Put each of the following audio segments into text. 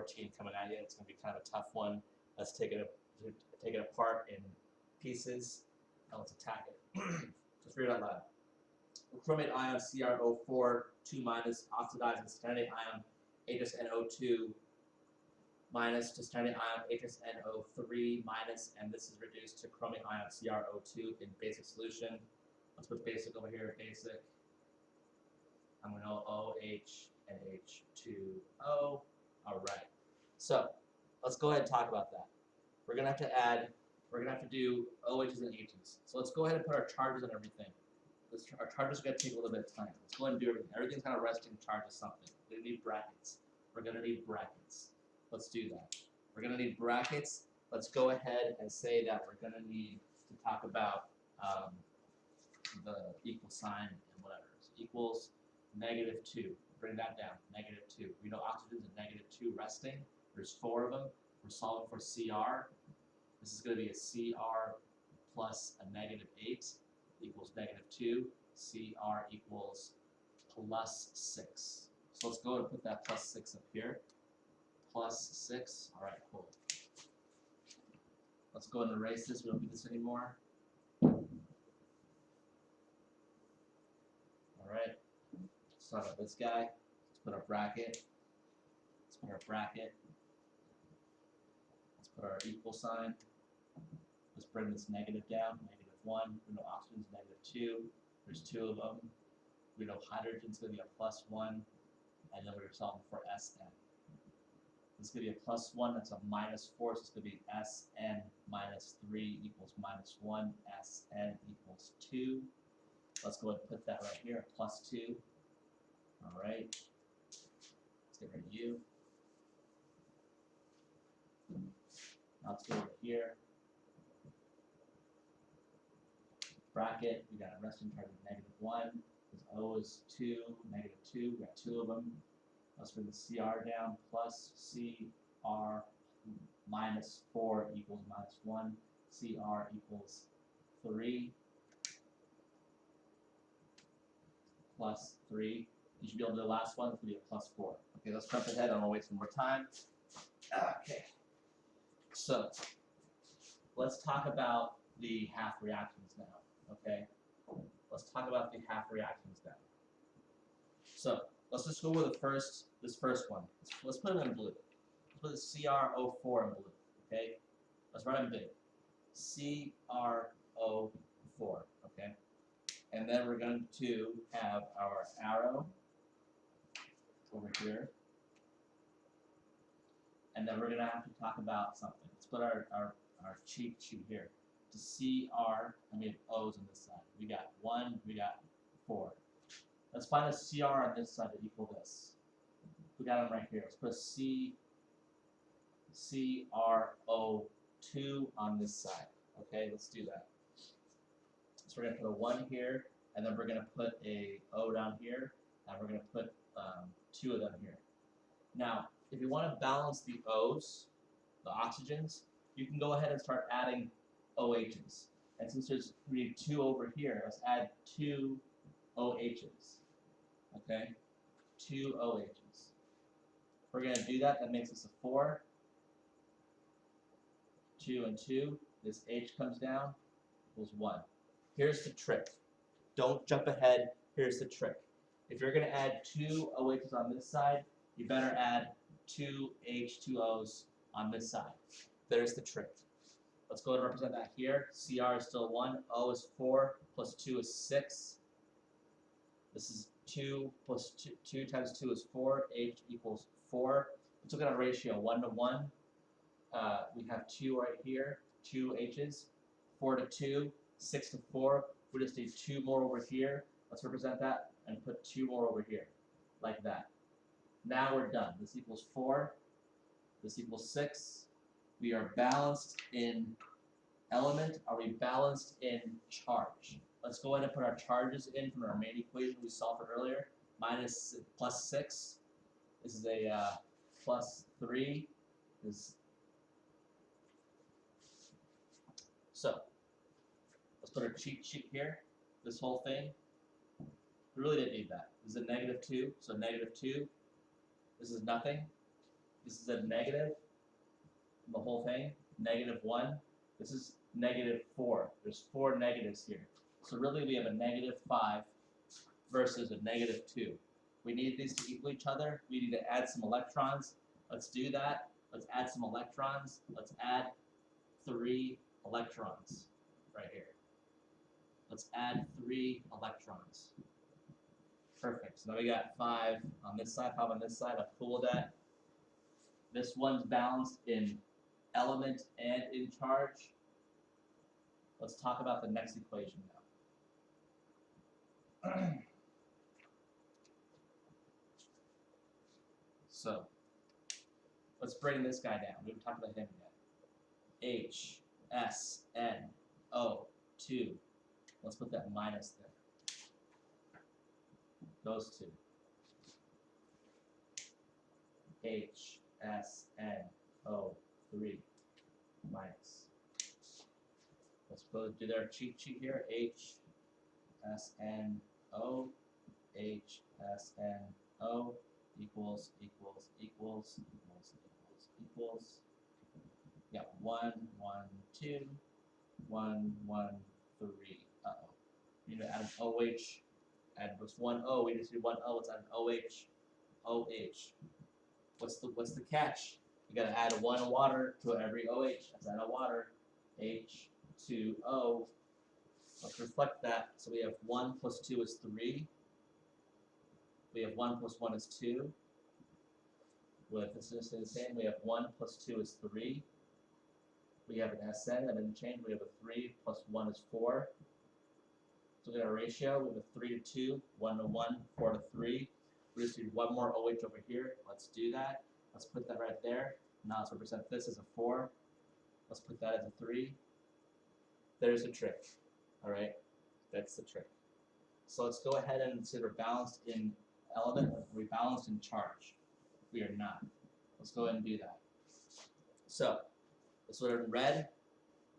14 coming at you. It's going to be kind of a tough one. Let's take it apart in pieces, and let's attack it. Let's read it out loud. Chromate ion CrO4 2 minus oxidized with styrenic ion HSNO2 minus to styrenic ion HSNO3 minus, and this is reduced to chromate ion CrO2 in basic solution. Let's put basic over here, basic. I'm going to know OH and H2O. All right. So let's go ahead and talk about that. We're going to have to do OHs and H's. So let's go ahead and put our charges on everything. Our charges are going to take a little bit of time. Let's go ahead and do everything. Everything's kind of resting charge of something. We're going to need brackets. We're going to need brackets. Let's do that. We're going to need brackets. Let's go ahead and say that we're going to need to talk about the equal sign and whatever. So equals -2. Bring that down. -2. We know oxygen's at -2 resting. There's 4 of them. We're solving for CR. This is going to be a CR plus a -8 equals -2. CR equals +6. So let's go ahead and put that +6 up here. +6. All right, cool. Let's go ahead and erase this. We don't need this anymore. All right. Let's talk about this guy. Let's put our bracket. Let's put our bracket. Let's put our equal sign. Let's bring this negative down. -1. We know oxygen's -2. There's 2 of them. We know hydrogen's going to be a +1. And then we're solving for Sn. This is going to be a +1. That's a -4. So it's going to be Sn -3 equals -1. Sn equals 2. Let's go ahead and put that right here, a +2. All right. Let's get rid of you. Now let's go over here. Bracket, we got a resting charge of -1. This O is 2, -2. We got 2 of them. Let's bring the CR down. Plus CR -4 equals -1. CR equals 3. +3. You should be able to do the last one. It's going to be a +4. Okay, let's jump ahead. I don't want to waste some more time. Okay. So, let's talk about the half reactions now. Okay? Let's talk about the half reactions now. So, let's just go with this first one. Let's put it in blue. Let's put the CrO4 in blue. Okay? Let's write it big. CrO4. Okay? And then we're going to have our arrow over here. And then we're going to have to talk about something. Let's put our cheat sheet here. To CR, and we have O's on this side. We got 1, we got 4. Let's find a CR on this side to equal this. We got them right here. Let's put CrO2 on this side. Okay, let's do that. So we're going to put a 1 here, and then we're going to put a O down here, and we're going to put 2 of them here. Now, if you want to balance the O's, the oxygens, you can go ahead and start adding OHs. And since we need 2 over here, let's add 2 OHs. Okay? 2 OHs. If we're going to do that, that makes us a 4. 2 and 2. This H comes down, equals 1. Here's the trick. Don't jump ahead. Here's the trick. If you're going to add 2 OHs on this side, you better add 2 H2Os on this side. There's the trick. Let's go ahead and represent that here. CR is still 1. O is 4. Plus 2 is 6. This is 2 plus 2 times 2 is 4. H equals 4. Let's look at our ratio, 1 to 1. We have 2 right here, 2 H's. 4 to 2, 6 to 4. We just need 2 more over here. Let's represent that and put 2 more over here, like that. Now we're done. This equals 4. This equals 6. We are balanced in element. Are we balanced in charge? Let's go ahead and put our charges in from our main equation we solved for earlier. Plus 6. This is a +3. So, let's put our cheat sheet here. This whole thing. We really didn't need that. This is a -2, so -2. This is nothing. This is a negative, the whole thing, -1. This is -4. There's 4 negatives here. So really we have a -5 versus a -2. We need these to equal each other. We need to add some electrons. Let's do that. Let's add some electrons. Let's add 3 electrons right here. Let's add 3 electrons. Perfect. So now we got 5 on this side, 5 on this side. I'm cool with that. This one's balanced in element and in charge. Let's talk about the next equation now. So, let's bring this guy down. We haven't talked about him yet. H, S, N, O, 2. Let's put that minus there. Those 2. H, S, N, O, 3, minus. Let's go do their cheat sheet here. H, S, N, O, H, S, N, O, equals. Yeah, 1, 1, 2, 1, 1, 3. Uh-oh. We need to add an OH. Add just 1 O. We just need 1 O. Let's add an OH. OH. What's the catch? You gotta add 1 water to every OH. Let's add a water. H2O. Let's reflect that. So we have 1 plus 2 is 3. We have 1 plus 1 is 2. With this is the same. We have 1 plus 2 is 3. We have an SN that didn't change. We have a 3 plus 1 is 4. So we got a ratio. We have a 3 to 2, 1 to 1, 4 to 3. We just need 1 more OH over here. Let's do that. Let's put that right there. Now let's represent this as a 4. Let's put that as a 3. There's the trick. All right, that's the trick. So let's go ahead and say we're balanced in element. We're balanced in charge. We are not. Let's go ahead and do that. So let's put it in red.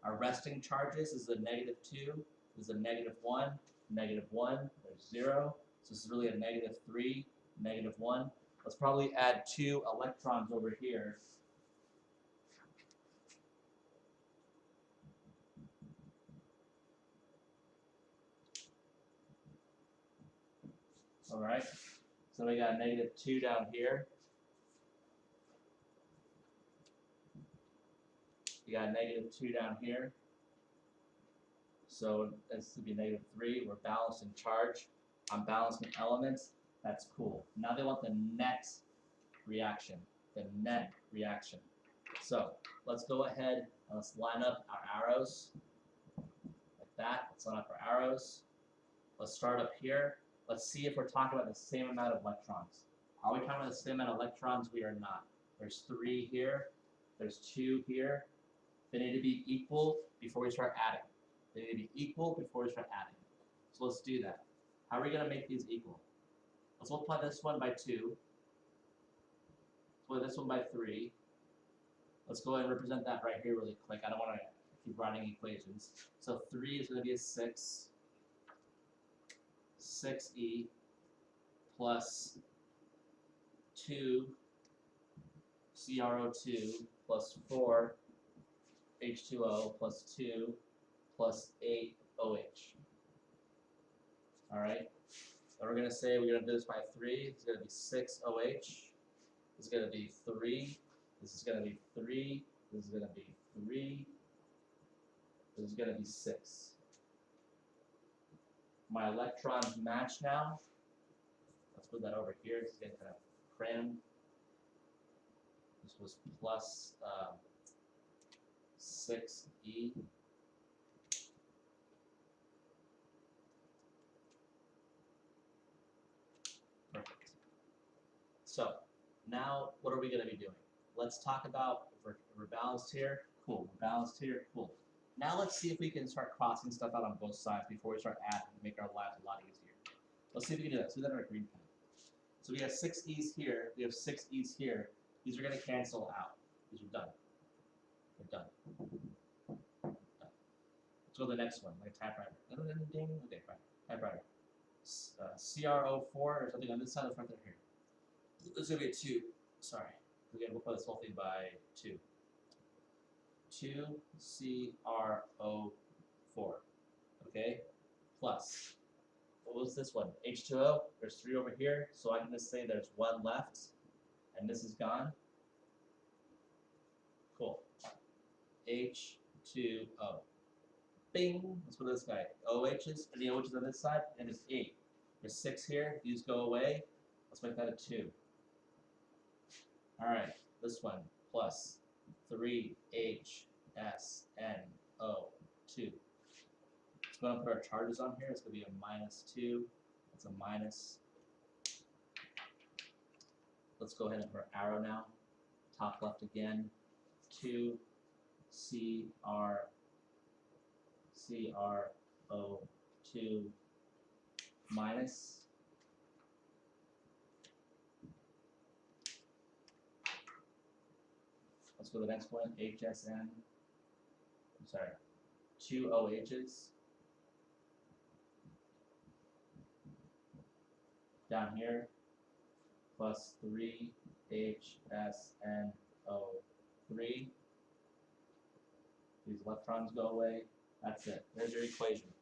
Our resting charges is a -2. This is a -1, -1. There's 0. So this is really a -3, -1. Let's probably add 2 electrons over here. All right. So we got a -2 down here. You got a -2 down here. So this would be -3. We're balanced in charge. I'm balanced in elements. That's cool. Now they want the net reaction. The net reaction. So let's go ahead and let's line up our arrows. Like that. Let's line up our arrows. Let's start up here. Let's see if we're talking about the same amount of electrons. Are we talking about the same amount of electrons? We are not. There's 3 here. There's 2 here. They need to be equal before we start adding. They need to be equal before we start adding. So let's do that. How are we going to make these equal? Let's multiply this one by 2. Let's multiply this one by 3. Let's go ahead and represent that right here really quick. I don't want to keep writing equations. So 3 is going to be a 6. 6e plus 2 CrO2 plus 4 H2O plus 2 plus 8 OH. All right. And we're going to say we're going to do this by 3. It's going to be 6 OH. This is going to be 3. This is going to be 3. This is going to be 3. This is going to be 6. My electrons match now. Let's put that over here. It's getting kind of crammed. This was plus 6e. Perfect. So now what are we going to be doing? Let's talk about if we're balanced here. Cool. We're balanced here. Cool. Now let's see if we can start crossing stuff out on both sides before we start adding and make our lives a lot easier. Let's see if we can do that. Let's do that on our green pen. So we have 6 E's here. We have 6 E's here. These are going to cancel out. These are done. They're done. Let's go to the next one, like a typewriter. Ding. Okay, fine. Typewriter. CrO4 or something on this side. Let's write that here. This is going to be a 2. Sorry. Again, we'll put this whole thing by 2. 2CrO4. Okay? Plus, what was this one? H2O. There's 3 over here, so I can just say there's 1 left, and this is gone. Cool. H2O. Bing! Let's put this guy. OHs, and the OHs on this side, and it's 8. There's 6 here. These go away. Let's make that a 2. Alright, this one plus 3HSNO2. Let's go and put our charges on here. It's going to be a -2. That's a minus. Let's go ahead and put our arrow now. Top left again. 2CrO2 minus. Let's go to the next one, HSN. I'm sorry, 2 OHs. Down here, plus 3HSNO3. These electrons go away. That's it. There's your equation.